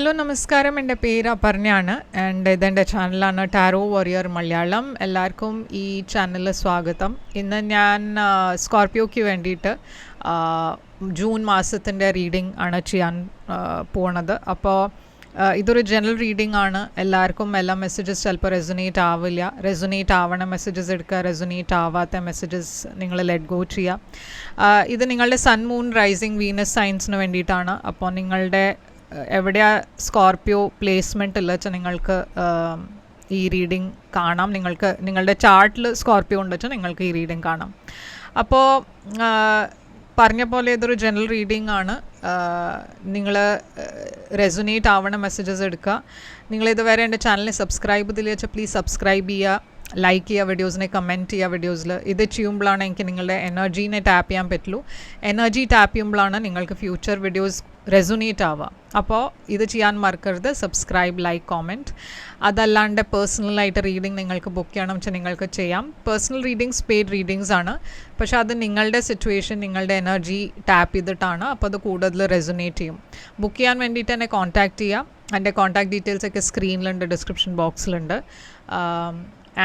Hello നമസ്കാരം, എൻ്റെ പേര് അപർണയാണ് ആൻഡ് ഇതെൻ്റെ ചാനലാണ് ടാരോ വാരിയർ മലയാളം. എല്ലാവർക്കും ഈ ചാനലിൽ സ്വാഗതം. ഇന്ന് ഞാൻ സ്കോർപ്പിയോയ്ക്ക് വേണ്ടിയിട്ട് ജൂൺ മാസത്തിൻ്റെ റീഡിംഗ് ആണ് ചെയ്യാൻ പോണത്. അപ്പോൾ ഇതൊരു ജനറൽ റീഡിംഗ് ആണ്. എല്ലാവർക്കും എല്ലാ മെസ്സേജസ് ചിലപ്പോൾ റെസൊനേറ്റ് ആവില്ല. റെസൊനേറ്റ് ആവണ മെസ്സേജസ് എടുക്കുക, റെസൊനേറ്റ് ആവാത്ത മെസ്സേജസ് നിങ്ങൾ ലെറ്റ് ഗോ ചെയ്യുക. ഇത് നിങ്ങളുടെ സൺ മൂൺ റൈസിങ് വീനസ് സൈൻസിന് വേണ്ടിയിട്ടാണ്. അപ്പോൾ നിങ്ങളുടെ എവിടെയാ സ്കോർപ്പിയോ പ്ലേസ്മെൻറ്റ് ഉള്ള വെച്ചാൽ നിങ്ങൾക്ക് ഈ റീഡിംഗ് കാണാം. നിങ്ങളുടെ ചാർട്ടിൽ സ്കോർപ്പിയോ ഉണ്ട് വെച്ചാൽ നിങ്ങൾക്ക് ഈ റീഡിംഗ് കാണാം. അപ്പോൾ പറഞ്ഞ പോലെ ഇതൊരു ജനറൽ റീഡിംഗ് ആണ്. നിങ്ങൾ റെസൊനേറ്റ് ആവണ മെസ്സേജസ് എടുക്കുക. നിങ്ങളിതുവരെ എൻ്റെ ചാനലിനെ സബ്സ്ക്രൈബ് ചെയ്തില്ല വെച്ചാൽ പ്ലീസ് സബ്സ്ക്രൈബ് ചെയ്യുക, ലൈക്ക് ചെയ്യുക, വീഡിയോസിനെ കമൻറ്റ് ചെയ്യുക. വീഡിയോസിൽ ഇത് ചെയ്യുമ്പോഴാണ് എനിക്ക് നിങ്ങളുടെ എനർജീനെ ടാപ്പ് ചെയ്യാൻ പറ്റുള്ളൂ. എനർജി ടാപ്പ് ചെയ്യുമ്പോഴാണ് നിങ്ങൾക്ക് ഫ്യൂച്ചർ വീഡിയോസ് റെസൊനേറ്റ് ആവുക. അപ്പോൾ ഇത് ചെയ്യാൻ മറക്കരുത്. Subscribe, like, comment. അതല്ലാണ്ട് പേഴ്സണലായിട്ട് റീഡിംഗ് നിങ്ങൾക്ക് ബുക്ക് ചെയ്യണം വെച്ചാൽ നിങ്ങൾക്ക് ചെയ്യാം. പേഴ്സണൽ റീഡിങ്സ് പെയ്ഡ് റീഡിങ്സ് ആണ്. പക്ഷേ അത് നിങ്ങളുടെ സിറ്റുവേഷൻ, നിങ്ങളുടെ എനർജി ടാപ്പ് ചെയ്തിട്ടാണ്. അപ്പോൾ അത് കൂടുതൽ റെസൊനേറ്റ് ചെയ്യും. ബുക്ക് ചെയ്യാൻ വേണ്ടിയിട്ട് എന്നെ കോൺടാക്റ്റ് ചെയ്യാം. എൻ്റെ കോൺടാക്ട് ഡീറ്റെയിൽസൊക്കെ സ്ക്രീനിലുണ്ട്, ഡിസ്ക്രിപ്ഷൻ ബോക്സിലുണ്ട്.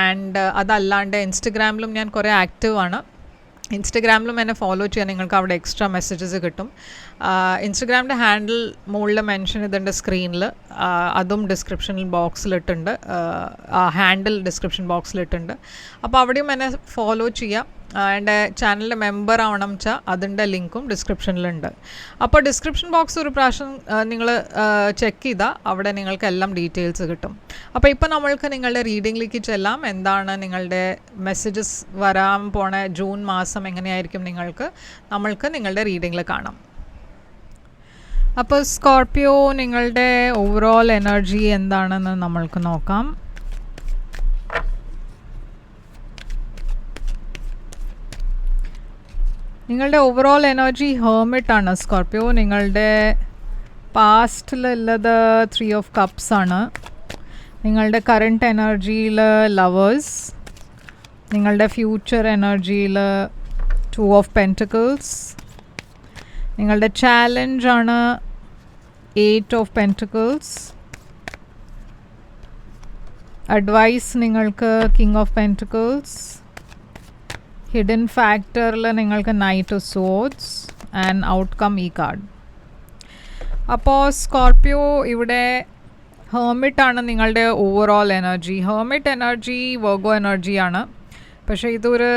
ആൻഡ് അതല്ലാണ്ട് ഇൻസ്റ്റഗ്രാമിലും ഞാൻ കുറേ ആക്റ്റീവാണ്. ഇൻസ്റ്റഗ്രാമിലും എന്നെ ഫോളോ ചെയ്യാൻ നിങ്ങൾക്ക് അവിടെ എക്സ്ട്രാ മെസ്സേജസ് കിട്ടും. ഇൻസ്റ്റഗ്രാമിൻ്റെ ഹാൻഡിൽ മുകളിൽ മെൻഷൻ ചെയ്തിട്ടുണ്ട് സ്ക്രീനിൽ. അതും ഡിസ്ക്രിപ്ഷൻ ബോക്സിലിട്ടുണ്ട്. ഹാൻഡിൽ ഡിസ്ക്രിപ്ഷൻ ബോക്സിലിട്ടുണ്ട്. അപ്പോൾ അവിടെയും എന്നെ ഫോളോ ചെയ്യാം. എൻ്റെ ചാനലിൻ്റെ മെമ്പർ ആവണം വെച്ചാൽ അതിൻ്റെ ലിങ്കും ഡിസ്ക്രിപ്ഷനിലുണ്ട്. അപ്പോൾ ഡിസ്ക്രിപ്ഷൻ ബോക്സ് ഒരു പ്രാവശ്യം നിങ്ങൾ ചെക്ക് ചെയ്താൽ അവിടെ നിങ്ങൾക്ക് എല്ലാം ഡീറ്റെയിൽസ് കിട്ടും. അപ്പോൾ ഇപ്പോൾ നമ്മൾക്ക് നിങ്ങളുടെ റീഡിങ്ങിലേക്ക് ചെല്ലാം. എന്താണ് നിങ്ങളുടെ മെസ്സേജസ് വരാൻ പോണ ജൂൺ മാസം എങ്ങനെയായിരിക്കും നമ്മൾക്ക് നിങ്ങളുടെ റീഡിങ്ങിൽ കാണാം. അപ്പോൾ സ്കോർപ്പിയോ നിങ്ങളുടെ ഓവറോൾ എനർജി എന്താണെന്ന് നമ്മൾക്ക് നോക്കാം. നിങ്ങളുടെ ഓവറോൾ എനർജി ഹെർമിറ്റ് ആണ് സ്കോർപ്പിയോ. നിങ്ങളുടെ പാസ്റ്റിലുള്ളത് 3 ഓഫ് കപ്സ് ആണ്. നിങ്ങളുടെ കറണ്ട് എനർജിയിൽ ലവേഴ്സ്. നിങ്ങളുടെ ഫ്യൂച്ചർ എനർജിയിൽ 2 ഓഫ് പെൻറ്റക്കിൾസ്. നിങ്ങളുടെ ചാലഞ്ചാണ് 8 ഓഫ് പെൻറ്റക്കിൾസ്. അഡ്വൈസ് നിങ്ങൾക്ക് കിങ് ഓഫ് പെൻറ്റക്കിൾസ്. ഹിഡൻ ഫാക്ടറിൽ നിങ്ങൾക്ക് knight of swords and outcome ഈ കാർഡ്. അപ്പോൾ സ്കോർപ്പിയോ ഇവിടെ ഹെർമിറ്റാണ് നിങ്ങളുടെ overall energy. Hermit energy Virgo എനർജിയാണ്. പക്ഷേ ഇതൊരു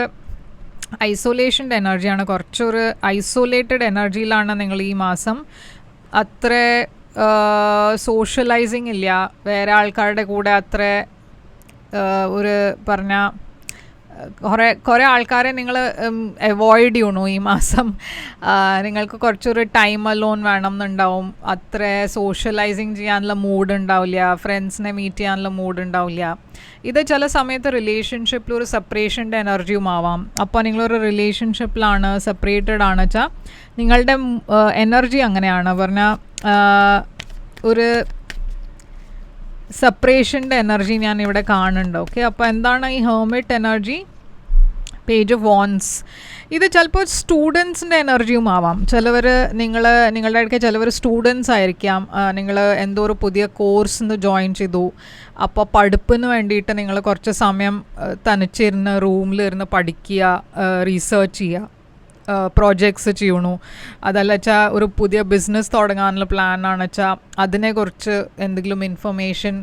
ഐസൊലേഷൻ്റെ എനർജിയാണ്. കുറച്ചൊരു ഐസൊലേറ്റഡ് എനർജിയിലാണ് നിങ്ങൾ ഈ മാസം. അത്ര സോഷ്യലൈസിങ് ഇല്ല. വേറെ ആൾക്കാരുടെ കൂടെ അത്ര ഒരു പറഞ്ഞാൽ കുറേ ആൾക്കാരെ നിങ്ങൾ അവോയ്ഡ് ചെയ്യണു ഈ മാസം. നിങ്ങൾക്ക് കുറച്ചൊരു ടൈം അലോൺ വേണം എന്നുണ്ടാവും. അത്ര സോഷ്യലൈസിങ് ചെയ്യാനുള്ള മൂഡ് ഉണ്ടാവില്ല. ഫ്രണ്ട്സിനെ മീറ്റ് ചെയ്യാനുള്ള മൂഡ് ഉണ്ടാവില്ല. ഇത് ചില സമയത്ത് റിലേഷൻഷിപ്പിൽ ഒരു സെപ്പറേഷൻ്റെ എനർജിയും ആവാം. അപ്പോൾ നിങ്ങളൊരു റിലേഷൻഷിപ്പിലാണ്, സെപ്പറേറ്റഡ് ആണ് വെച്ചാൽ നിങ്ങളുടെ എനർജി അങ്ങനെയാണ് പറഞ്ഞാൽ ഒരു സെപ്പറേഷൻ്റെ എനർജി ഞാൻ ഇവിടെ കാണുന്നുണ്ട്. ഓക്കെ, അപ്പോൾ എന്താണ് ഈ hermit energy? Page of wands. ഇത് ചിലപ്പോൾ സ്റ്റുഡൻസിൻ്റെ എനർജിയും ആവാം. നിങ്ങളുടെ അടുക്കെ ചിലവർ സ്റ്റുഡൻസ് ആയിരിക്കാം. നിങ്ങൾ എന്തോ ഒരു പുതിയ കോഴ്സിന് ജോയിൻ ചെയ്തു. അപ്പോൾ പഠിപ്പിന് വേണ്ടിയിട്ട് നിങ്ങൾ കുറച്ച് സമയം തനിച്ചിരുന്ന് റൂമിലിരുന്ന് പഠിക്കുക, റീസേർച്ച് ചെയ്യുക, പ്രോജക്ട്സ് ചെയ്യണു. അതല്ല വെച്ചാൽ ഒരു പുതിയ ബിസിനസ് തുടങ്ങാനുള്ള പ്ലാനാണ് വെച്ചാൽ അതിനെക്കുറിച്ച് എന്തെങ്കിലും ഇൻഫർമേഷൻ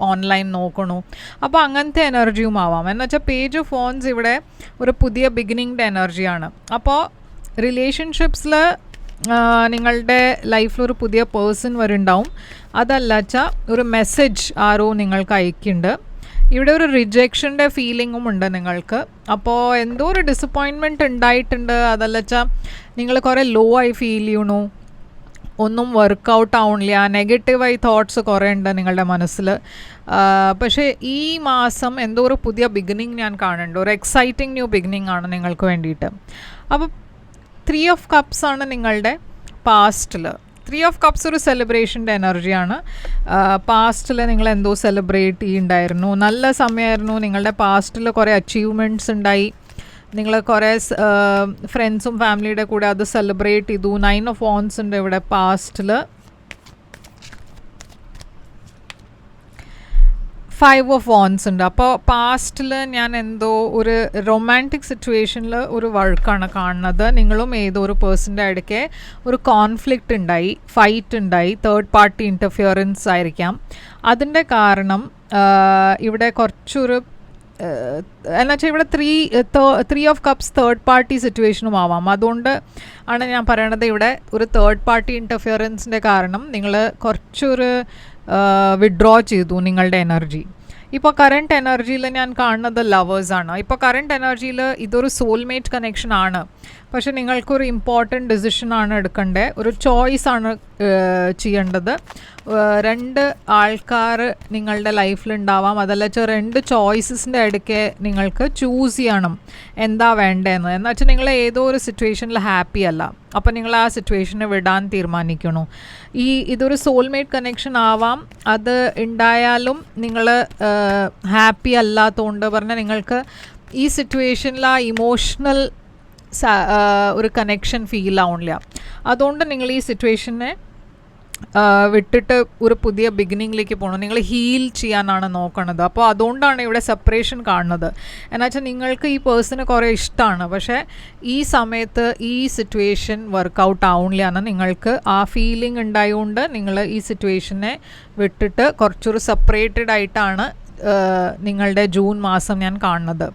ഓൺലൈൻ നോക്കണു. അപ്പോൾ അങ്ങനത്തെ എനർജിയും ആവാം. എന്ന് വെച്ചാൽ പേജ് ഓഫ് ഫോൺസ് ഇവിടെ ഒരു പുതിയ ബിഗിനിങ്ങിൻ്റെ എനർജിയാണ്. അപ്പോൾ റിലേഷൻഷിപ്സിൽ നിങ്ങളുടെ ലൈഫിലൊരു പുതിയ പേഴ്സൺ വരുന്നുണ്ടാവും. അതല്ല വെച്ചാൽ ഒരു മെസ്സേജ് ആരോ നിങ്ങൾക്ക് അയക്കുന്നുണ്ട്. ഇവിടെ ഒരു റിജക്ഷൻ്റെ ഫീലിങ്ങും ഉണ്ട് നിങ്ങൾക്ക്. അപ്പോൾ എന്തോ ഒരു ഡിസപ്പോയിൻമെൻറ്റ് ഉണ്ടായിട്ടുണ്ട്. അതല്ല വെച്ചാൽ നിങ്ങൾ കുറേ ലോ ആയി ഫീൽ ചെയ്യണു. ഒന്നും വർക്കൗട്ട് ആവണില്ല. നെഗറ്റീവായി തോട്ട്സ് കുറേ ഉണ്ട് നിങ്ങളുടെ മനസ്സിൽ. പക്ഷേ ഈ മാസം എന്തോ ഒരു പുതിയ ബിഗിനിങ് ഞാൻ കാണുന്നുണ്ട്. ഒരു എക്സൈറ്റിംഗ് ന്യൂ ബിഗിനിങ് ആണ് നിങ്ങൾക്ക് വേണ്ടിയിട്ട്. അപ്പോൾ 3 ഓഫ് കപ്സ് ആണ് നിങ്ങളുടെ പാസ്റ്റിൽ. 3 ഓഫ് കപ്സ് ഒരു സെലിബ്രേഷൻ്റെ എനർജിയാണ്. പാസ്റ്റിൽ നിങ്ങൾ എന്തോ സെലിബ്രേറ്റ് ചെയ്യുന്നുണ്ടായിരുന്നു. നല്ല സമയമായിരുന്നു. നിങ്ങളുടെ പാസ്റ്റിൽ കുറേ അച്ചീവ്മെൻറ്റ്സ് ഉണ്ടായി. നിങ്ങൾ കുറേ ഫ്രണ്ട്സും ഫാമിലിയുടെ കൂടെ അത് സെലിബ്രേറ്റ് ചെയ്തു. 9 ഓഫ് വോൺസ് ഉണ്ട് ഇവിടെ പാസ്റ്റിൽ. ഫൈവ് ഓഫ് വോൺസ് ഉണ്ട്. അപ്പോൾ പാസ്റ്റിൽ ഞാൻ എന്തോ ഒരു റൊമാൻറ്റിക് സിറ്റുവേഷനിൽ ഒരു വഴക്കാണ് കാണുന്നത്. നിങ്ങളും ഏതോ ഒരു പേഴ്സൻ്റെ അടുക്കെ ഒരു കോൺഫ്ലിക്റ്റ് ഉണ്ടായി, ഫൈറ്റ് ഉണ്ടായി, തേർഡ് പാർട്ടി ഇൻ്റർഫിയറൻസ് ആയിരിക്കാം. അതിൻ്റെ കാരണം ഇവിടെ കുറച്ചൊരു എന്നുവെച്ചാൽ ഇവിടെ three of cups third party സിറ്റുവേഷനും ആവാം. അതുകൊണ്ട് ആണ് ഞാൻ പറയണത് ഇവിടെ ഒരു തേർഡ് പാർട്ടി ഇൻ്റർഫിയറൻസിൻ്റെ കാരണം നിങ്ങൾ കുറച്ചൊരു വിഡ്രോ ചെയ്തു നിങ്ങളുടെ എനർജി. ഇപ്പോൾ കറണ്ട് എനർജിയിൽ ഞാൻ കാണുന്നത് ലവേഴ്സാണ്. ഇപ്പോൾ കറണ്ട് എനർജിയിൽ ഇതൊരു സോൾമേറ്റ് കണക്ഷൻ ആണ്. പക്ഷെ നിങ്ങൾക്കൊരു ഇമ്പോർട്ടൻറ്റ് ഡിസിഷനാണ് എടുക്കേണ്ടത്, ഒരു ചോയ്സാണ് ചെയ്യേണ്ടത്. രണ്ട് ആൾക്കാർ നിങ്ങളുടെ ലൈഫിലുണ്ടാവാം. അതല്ല വെച്ചാൽ രണ്ട് ചോയ്സസിൻ്റെ ഇടയ്ക്ക് നിങ്ങൾക്ക് ചൂസ് ചെയ്യണം എന്താ വേണ്ടതെന്ന്. എന്ന് വെച്ചാൽ നിങ്ങൾ ഏതോ ഒരു സിറ്റുവേഷനിൽ ഹാപ്പി അല്ല, അപ്പോൾ നിങ്ങൾ ആ സിറ്റുവേഷനെ വിടാൻ തീരുമാനിക്കണു. ഇതൊരു സോൾമേറ്റ് കണക്ഷൻ ആവാം. അത് ഉണ്ടായാലും നിങ്ങൾ ഹാപ്പി അല്ലാത്തതുകൊണ്ട് പറഞ്ഞാൽ നിങ്ങൾക്ക് ഈ സിറ്റുവേഷനിൽ ആ ഇമോഷണൽ ഒരു കണക്ഷൻ ഫീൽ ആവണില്ല. അതുകൊണ്ട് നിങ്ങൾ ഈ സിറ്റുവേഷനെ വിട്ടിട്ട് ഒരു പുതിയ ബിഗിനിങ്ങിലേക്ക് പോകണം. നിങ്ങൾ ഹീൽ ചെയ്യാനാണ് നോക്കണത്. അപ്പോൾ അതുകൊണ്ടാണ് ഇവിടെ സെപ്പറേഷൻ കാണുന്നത്. എന്നുവെച്ചാൽ നിങ്ങൾക്ക് ഈ പേഴ്സണ് കുറേ ഇഷ്ടമാണ്, പക്ഷേ ഈ സമയത്ത് ഈ സിറ്റുവേഷൻ വർക്കൗട്ട് ആവണില്ല എന്ന് നിങ്ങൾക്ക് ആ ഫീലിംഗ് ഉണ്ടായതുകൊണ്ട് നിങ്ങൾ ഈ സിറ്റുവേഷനെ വിട്ടിട്ട് കുറച്ചൊരു സെപ്പറേറ്റഡ് ആയിട്ടാണ് നിങ്ങളുടെ ജൂൺ മാസം ഞാൻ കാണുന്നത്.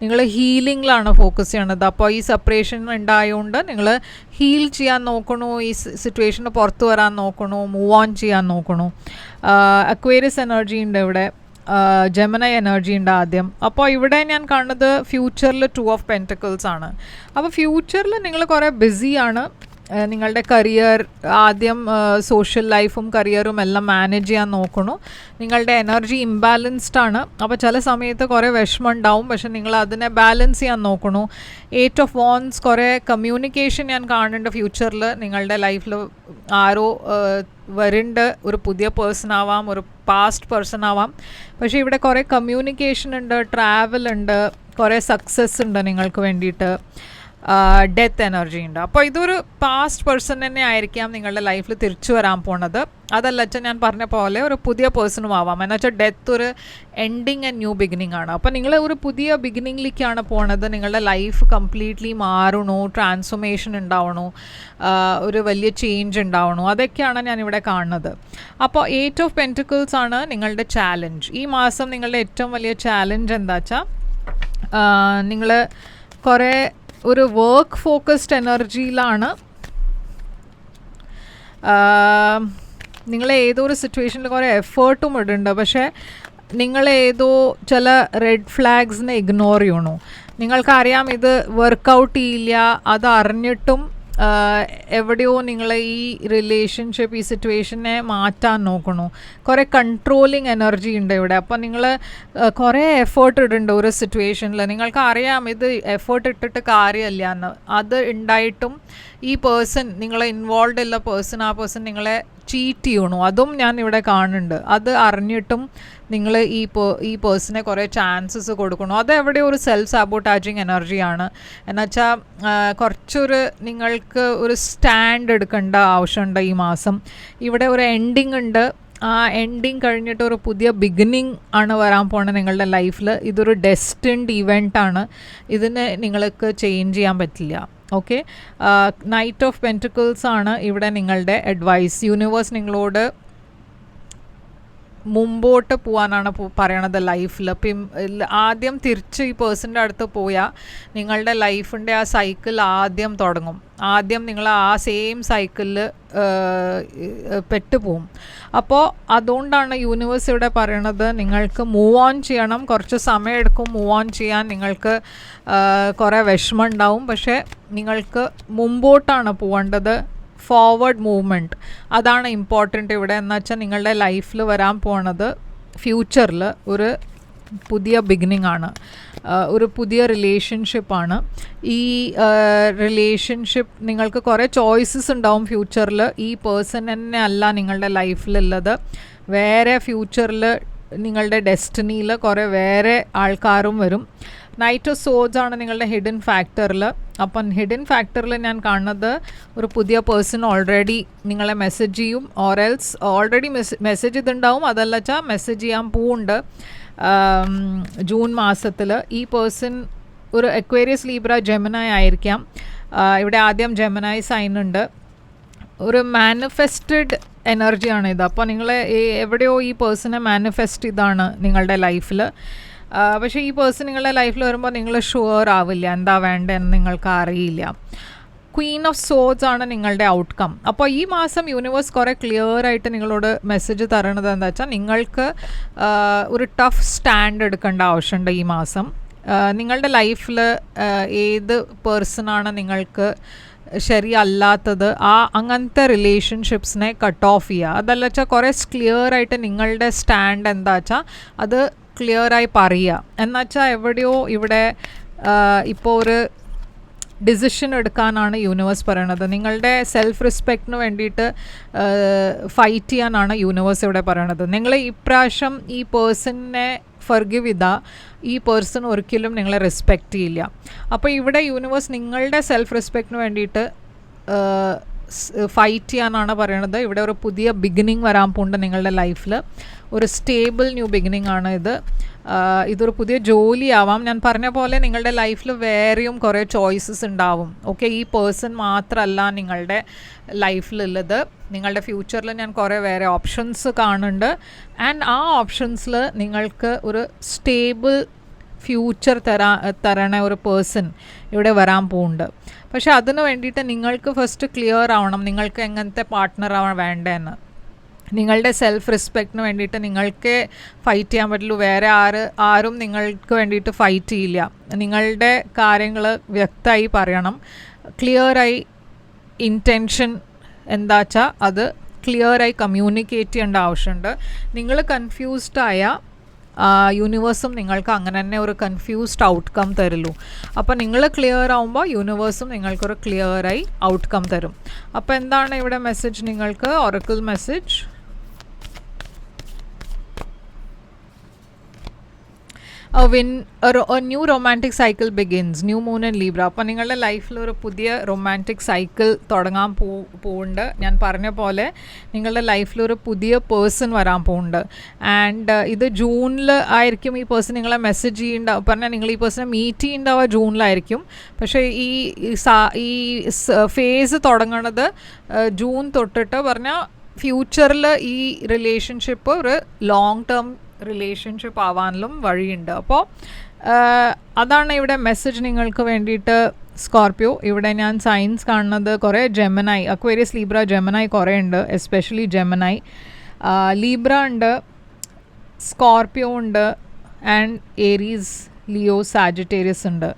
നിങ്ങൾ ഹീലിങ്ങിലാണ് ഫോക്കസ് ചെയ്യണത്. അപ്പോൾ ഈ സെപ്പറേഷൻ ഉണ്ടായതുകൊണ്ട് നിങ്ങൾ ഹീൽ ചെയ്യാൻ നോക്കണു, ഈ സിറ്റുവേഷന് പുറത്ത് വരാൻ നോക്കണു, മൂവ് ഓൺ ചെയ്യാൻ നോക്കണു. അക്വേറിയസ് എനർജി ഉണ്ട് ഇവിടെ, ജെമിനി എനർജി ഉണ്ട് ആദ്യം. അപ്പോൾ ഇവിടെ ഞാൻ കാണുന്നത് ഫ്യൂച്ചറിൽ 2 ഓഫ് പെൻറ്റക്കിൾസ് ആണ്. അപ്പോൾ ഫ്യൂച്ചറിൽ നിങ്ങൾ കുറേ ബിസിയാണ്. നിങ്ങളുടെ കരിയർ ആദ്യം സോഷ്യൽ ലൈഫും കരിയറും എല്ലാം മാനേജ് ചെയ്യാൻ നോക്കണു. നിങ്ങളുടെ എനർജി ഇംബാലൻസ്ഡ് ആണ്. അപ്പോൾ ചില സമയത്ത് കുറേ വിഷമം ഉണ്ടാവും, പക്ഷെ നിങ്ങൾ അതിനെ ബാലൻസ് ചെയ്യാൻ നോക്കണു. 8 ഓഫ് വോൺസ്, കുറേ കമ്മ്യൂണിക്കേഷൻ ഞാൻ കാണുന്നുണ്ട് ഫ്യൂച്ചറിൽ. നിങ്ങളുടെ ലൈഫിൽ ആരോ വരുന്നുണ്ട്, ഒരു പുതിയ പേഴ്സൺ ആവാം, ഒരു പാസ്റ്റ് പേഴ്സൺ ആവാം. പക്ഷേ ഇവിടെ കുറേ കമ്മ്യൂണിക്കേഷൻ ഉണ്ട്, ട്രാവൽ ഉണ്ട്, കുറേ സക്സസ് ഉണ്ട് നിങ്ങൾക്ക് വേണ്ടിയിട്ട്. ഡെത്ത് എനർജി ഉണ്ട്. അപ്പോൾ ഇതൊരു പാസ്റ്റ് പേഴ്സൺ തന്നെ ആയിരിക്കാം നിങ്ങളുടെ ലൈഫിൽ തിരിച്ചു വരാൻ പോണത്. അതല്ല വെച്ചാൽ ഞാൻ പറഞ്ഞ പോലെ ഒരു പുതിയ പേഴ്സണും ആവാം. എന്ന് വെച്ചാൽ ഡെത്ത് ഒരു എൻഡിങ് ആൻഡ് ന്യൂ ബിഗിനിങ് ആണ്. അപ്പോൾ നിങ്ങൾ ഒരു പുതിയ ബിഗിനിങ്ങിലേക്കാണ് പോണത്. നിങ്ങളുടെ ലൈഫ് കംപ്ലീറ്റ്ലി മാറണു, ട്രാൻസ്ഫോർമേഷൻ ഉണ്ടാവണു, ഒരു വലിയ ചേഞ്ച് ഉണ്ടാവണു. അതൊക്കെയാണ് ഞാനിവിടെ കാണുന്നത്. അപ്പോൾ 8 ഓഫ് പെൻറ്റക്കിൾസ് ആണ് നിങ്ങളുടെ ചാലഞ്ച്. ഈ മാസം നിങ്ങളുടെ ഏറ്റവും വലിയ ചാലഞ്ച് എന്താ വെച്ചാൽ നിങ്ങൾ കുറേ ഒരു വർക്ക് ഫോക്കസ്ഡ് എനർജിയിലാണ്. നിങ്ങൾ ഏതോ ഒരു സിറ്റുവേഷനിൽ കുറേ എഫേർട്ടും ഇടുന്നുണ്ട്, പക്ഷേ നിങ്ങൾ ഏതോ ചില റെഡ് ഫ്ലാഗ്സിനെ ഇഗ്നോർ ചെയ്യണു. നിങ്ങൾക്കറിയാം ഇത് വർക്കൗട്ട് ചെയ്യില്ല, അത് അറിഞ്ഞിട്ടും എവിടെയോ നിങ്ങൾ ഈ റിലേഷൻഷിപ്പ്, ഈ സിറ്റുവേഷനെ മാറ്റാൻ നോക്കണു. കുറേ കൺട്രോളിങ് എനർജി ഉണ്ട് ഇവിടെ. അപ്പോൾ നിങ്ങൾ കുറേ എഫേർട്ട് ഇടുന്നുണ്ട് ഒരു സിറ്റുവേഷനിൽ. നിങ്ങൾക്ക് അറിയാം ഇത് എഫേർട്ട് ഇട്ടിട്ട് കാര്യമില്ല എന്ന്. അത് ഉണ്ടായിട്ടും ഈ പേഴ്സൺ, നിങ്ങളെ ഇൻവോൾവ് ഉള്ള പേഴ്സൺ, ആ പേഴ്സൺ നിങ്ങളെ ചീറ്റ് ചെയ്യണു. അതും ഞാൻ ഇവിടെ കാണുന്നുണ്ട്. അത് അറിഞ്ഞിട്ടും നിങ്ങൾ ഈ പേഴ്സണെ കുറേ ചാൻസസ് കൊടുക്കണു. അത് എവിടെ ഒരു സെൽഫ് സാബോട്ടാജിങ് എനർജിയാണ്. എന്നുവെച്ചാൽ കുറച്ചൊരു നിങ്ങൾക്ക് ഒരു സ്റ്റാൻഡ് എടുക്കേണ്ട ആവശ്യമുണ്ട് ഈ മാസം. ഇവിടെ ഒരു എൻഡിങ് ഉണ്ട്. ആ എൻഡിങ് കഴിഞ്ഞിട്ട് ഒരു പുതിയ ബിഗിനിങ് ആണ് വരാൻ പോകുന്നത് നിങ്ങളുടെ ലൈഫിൽ. ഇതൊരു ഡെസ്റ്റിൻഡ് ഇവൻ്റ് ആണ്. ഇതിന് നിങ്ങൾക്ക് ചേഞ്ച് ചെയ്യാൻ പറ്റില്ല. ഓക്കെ, നൈറ്റ് ഓഫ് പെൻറ്റക്കിൾസ് ആണ് ഇവിടെ നിങ്ങളുടെ അഡ്വൈസ്. യൂണിവേഴ്സ് നിങ്ങളോട് മുമ്പോട്ട് പോകാനാണ് പറയണത് ലൈഫിൽ. അപ്പം ആദ്യം തിരിച്ച് ഈ പേഴ്സൻ്റെ അടുത്ത് പോയാൽ നിങ്ങളുടെ ലൈഫിൻ്റെ ആ സൈക്കിൾ ആദ്യം തുടങ്ങും. ആദ്യം നിങ്ങൾ ആ സെയിം സൈക്കിളിൽ പെട്ടുപോകും. അപ്പോൾ അതുകൊണ്ടാണ് യൂണിവേഴ്സ് ഇവിടെ പറയണത് നിങ്ങൾക്ക് മൂവ് ഓൺ ചെയ്യണം. കുറച്ച് സമയം എടുക്കും മൂവ് ഓൺ ചെയ്യാൻ. നിങ്ങൾക്ക് കുറേ വിഷമം ഉണ്ടാവും, പക്ഷേ നിങ്ങൾക്ക് മുമ്പോട്ടാണ് പോകേണ്ടത്. ഫോർവേഡ് മൂവ്മെൻറ്റ് അതാണ് ഇമ്പോർട്ടൻ്റ് ഇവിടെ. എന്ന് വെച്ചാൽ നിങ്ങളുടെ ലൈഫിൽ വരാൻ പോണത് ഫ്യൂച്ചറിൽ ഒരു പുതിയ ബിഗിനിങ് ആണ്, ഒരു പുതിയ റിലേഷൻഷിപ്പാണ്. ഈ റിലേഷൻഷിപ്പ് നിങ്ങൾക്ക് കുറേ ചോയ്സസ് ഉണ്ടാവും ഫ്യൂച്ചറിൽ. ഈ പേഴ്സൺ തന്നെ അല്ല നിങ്ങളുടെ ലൈഫിലുള്ളത്, വേറെ ഫ്യൂച്ചറിൽ നിങ്ങളുടെ ഡെസ്റ്റിനിയിൽ കുറേ വേറെ ആൾക്കാരും വരും. നൈറ്റ് ഓഫ് സോഡ്സ് ആണ് നിങ്ങളുടെ ഹിഡൻ ഫാക്ടറിൽ. അപ്പം ഹിഡൻ ഫാക്ടറിൽ ഞാൻ കാണുന്നത് ഒരു പുതിയ പേഴ്സൺ ഓൾറെഡി നിങ്ങളെ മെസ്സേജ് ചെയ്യും, ഓർ എൽസ് ഓൾറെഡി മെസ്സേജ് ചെയ്തിട്ടുണ്ടാവും. അതല്ല വെച്ചാൽ മെസ്സേജ് ചെയ്യാൻ പോവുണ്ട് ജൂൺ മാസത്തിൽ. ഈ പേഴ്സൺ ഒരു അക്വേറിയസ് ലീബ്ര ജെമിനായി ആയിരിക്കാം. ഇവിടെ ആദ്യം ജെമിനായി സൈൻ ഉണ്ട്. ഒരു മാനിഫെസ്റ്റഡ് എനർജിയാണ് ഇത്. അപ്പോൾ നിങ്ങൾ എവിടെയോ ഈ പേഴ്സണെ മാനിഫെസ്റ്റ് ചെയ്താണ് നിങ്ങളുടെ ലൈഫിൽ. പക്ഷേ ഈ പേഴ്സൺ നിങ്ങളുടെ ലൈഫിൽ വരുമ്പോൾ നിങ്ങൾ ഷുവർ ആവില്ല എന്താ വേണ്ടതെന്ന് നിങ്ങൾക്ക് അറിയില്ല. ക്വീൻ ഓഫ് സോഡ്സ് ആണ് നിങ്ങളുടെ ഔട്ട്കം. അപ്പോൾ ഈ മാസം യൂണിവേഴ്സ് കുറേ ക്ലിയർ ആയിട്ട് നിങ്ങളോട് മെസ്സേജ് തരണത് എന്താ വെച്ചാൽ നിങ്ങൾക്ക് ഒരു ടഫ് സ്റ്റാൻഡ് എടുക്കേണ്ട ആവശ്യമുണ്ട് ഈ മാസം. നിങ്ങളുടെ ലൈഫിൽ ഏത് പേഴ്സണാണ് നിങ്ങൾക്ക് ശരിയല്ലാത്തത്, അങ്ങനത്തെ റിലേഷൻഷിപ്സിനെ കട്ട് ഓഫ് ചെയ്യുക. അതല്ല വെച്ചാൽ കുറേ ക്ലിയർ ആയിട്ട് നിങ്ങളുടെ സ്റ്റാൻഡ് എന്താ വെച്ചാൽ അത് ക്ലിയറായി പറയുക. എന്നുവെച്ചാൽ എവിടെയോ ഇവിടെ ഇപ്പോൾ ഒരു ഡിസിഷൻ എടുക്കാനാണ് യൂണിവേഴ്സ് പറയണത്. നിങ്ങളുടെ സെൽഫ് റെസ്പെക്റ്റിന് വേണ്ടിയിട്ട് ഫൈറ്റ് ചെയ്യാനാണ് യൂണിവേഴ്സ് ഇവിടെ പറയണത്. നിങ്ങൾ ഇപ്രാവശ്യം ഈ പേഴ്സണിനെ ഫർഗിവ് ചെയ്താൽ ഈ പേഴ്സൺ ഒരിക്കലും നിങ്ങളെ റെസ്പെക്റ്റ് ചെയ്യില്ല. അപ്പോൾ ഇവിടെ യൂണിവേഴ്സ് നിങ്ങളുടെ സെൽഫ് റെസ്പെക്റ്റിന് വേണ്ടിയിട്ട് ഫൈറ്റ് ചെയ്യാനാണ് പറയണത്. ഇവിടെ ഒരു പുതിയ ബിഗിനിങ് വരാൻ പോകുന്നുണ്ട് നിങ്ങളുടെ ലൈഫിൽ. ഒരു സ്റ്റേബിൾ ന്യൂ ബിഗിനിങ് ആണ് ഇത്. ഇതൊരു പുതിയ ജോലിയാവാം. ഞാൻ പറഞ്ഞ പോലെ നിങ്ങളുടെ ലൈഫിൽ വേറെയും കുറേ ചോയ്സസ് ഉണ്ടാവും. ഓക്കെ, ഈ പേഴ്സൺ മാത്രമല്ല നിങ്ങളുടെ ലൈഫിലുള്ളത്. നിങ്ങളുടെ ഫ്യൂച്ചറിൽ ഞാൻ കുറേ വേറെ ഓപ്ഷൻസ് കാണുന്നുണ്ട്. ആൻഡ് ആ ഓപ്ഷൻസിൽ നിങ്ങൾക്ക് ഒരു സ്റ്റേബിൾ ഫ്യൂച്ചർ തരണ ഒരു പേഴ്സൺ ഇവിടെ വരാൻ പോകുന്നുണ്ട്. പക്ഷെ അതിന് വേണ്ടിയിട്ട് നിങ്ങൾക്ക് ഫസ്റ്റ് ക്ലിയർ ആവണം നിങ്ങൾക്ക് എങ്ങനത്തെ പാർട്ട്ണറാണ് വേണ്ടതെന്ന്. നിങ്ങളുടെ സെൽഫ് റെസ്പെക്റ്റിന് വേണ്ടിയിട്ട് നിങ്ങൾക്ക് ഫൈറ്റ് ചെയ്യാൻ പറ്റുള്ളൂ. വേറെ ആരും നിങ്ങൾക്ക് വേണ്ടിയിട്ട് ഫൈറ്റ് ചെയ്യില്ല. നിങ്ങളുടെ കാര്യങ്ങൾ വ്യക്തമായി പറയണം. ക്ലിയറായി ഇൻറ്റൻഷൻ എന്താ വെച്ചാൽ അത് ക്ലിയറായി കമ്മ്യൂണിക്കേറ്റ് ചെയ്യേണ്ട ആവശ്യമുണ്ട്. നിങ്ങൾ കൺഫ്യൂസ്ഡായ യൂണിവേഴ്സും നിങ്ങൾക്ക് അങ്ങനെ തന്നെ ഒരു കൺഫ്യൂസ്ഡ് ഔട്ട്കം തരുള്ളൂ. അപ്പോൾ നിങ്ങൾ ക്ലിയർ ആവുമ്പോൾ യൂണിവേഴ്സും നിങ്ങൾക്കൊരു ക്ലിയറായി ഔട്ട്കം തരും. അപ്പോൾ എന്താണ് ഇവിടെ മെസ്സേജ് നിങ്ങൾക്ക്? Oracle message. a new romantic cycle begins. New moon and Libra. അപ്പോൾ നിങ്ങളുടെ ലൈഫിൽ ഒരു പുതിയ റൊമാൻറ്റിക് സൈക്കിൾ തുടങ്ങാൻ പോകുന്നുണ്ട്. ഞാൻ പറഞ്ഞ പോലെ നിങ്ങളുടെ ലൈഫിൽ ഒരു പുതിയ പേഴ്സൺ വരാൻ പോകുന്നുണ്ട്. ആൻഡ് ഇത് ജൂണിൽ ആയിരിക്കും ഈ പേഴ്സൺ നിങ്ങളെ മെസ്സേജ് ചെയ്യുന്നുണ്ടാവും. പറഞ്ഞാൽ നിങ്ങൾ ഈ പേഴ്സണെ മീറ്റ് ചെയ്യുന്നുണ്ടാവുക ജൂണിലായിരിക്കും. പക്ഷേ ഈ ഫേസ് തുടങ്ങണത് ജൂൺ തൊട്ടിട്ട് പറഞ്ഞാൽ ഫ്യൂച്ചറിൽ ഈ റിലേഷൻഷിപ്പ് ഒരു ലോങ് ടേം റിലേഷൻഷിപ്പ് ആവാനും വഴിയുണ്ട്. അപ്പോൾ അതാണ് ഇവിടെ മെസ്സേജ് നിങ്ങൾക്ക് വേണ്ടിയിട്ട് സ്കോർപ്പിയോ. ഇവിടെ ഞാൻ സൈൻസ് കാണുന്നത് കുറേ ജെമിനായി, അക്വേറിയസ്, ലീബ്ര, ജെമിനായി കുറേ ഉണ്ട്. എസ്പെഷ്യലി ജെമിനായി, ലീബ്ര ഉണ്ട്, സ്കോർപ്പിയോ ഉണ്ട്, ആൻഡ് ഏരീസ്, ലിയോ, സാജിറ്റേറിയസ് ഉണ്ട്.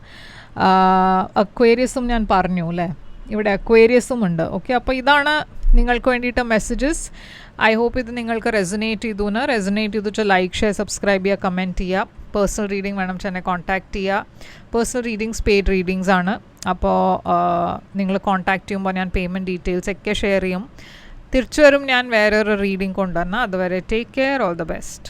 അക്വേറിയസും ഞാൻ പറഞ്ഞു അല്ലേ, ഇവിടെ അക്വേറിയസും ഉണ്ട്. ഓക്കെ, അപ്പോൾ ഇതാണ് നിങ്ങൾക്ക് വേണ്ടിയിട്ട് മെസ്സേജസ്. ഐ ഹോപ്പ് ഇത് നിങ്ങൾക്ക് റെസൊനേറ്റ് ചെയ്തു വെച്ചാൽ ലൈക്ക്, ഷെയർ, സബ്സ്ക്രൈബ് ചെയ്യുക, കമൻറ്റ് ചെയ്യുക. പേഴ്സണൽ റീഡിംഗ് വേണം എന്നെ കോൺടാക്റ്റ് ചെയ്യുക. പേഴ്സണൽ റീഡിങ്സ് പെയ്ഡ് റീഡിങ്സ് ആണ്. അപ്പോൾ നിങ്ങൾ കോൺടാക്റ്റ് ചെയ്യുമ്പോൾ ഞാൻ പേയ്മെൻറ്റ് ഡീറ്റെയിൽസ് ഒക്കെ ഷെയർ ചെയ്യും. തിരിച്ചു വരും ഞാൻ വേറൊരു റീഡിംഗ് കൊണ്ടുവന്നാൽ. അതുവരെ take care, all the best.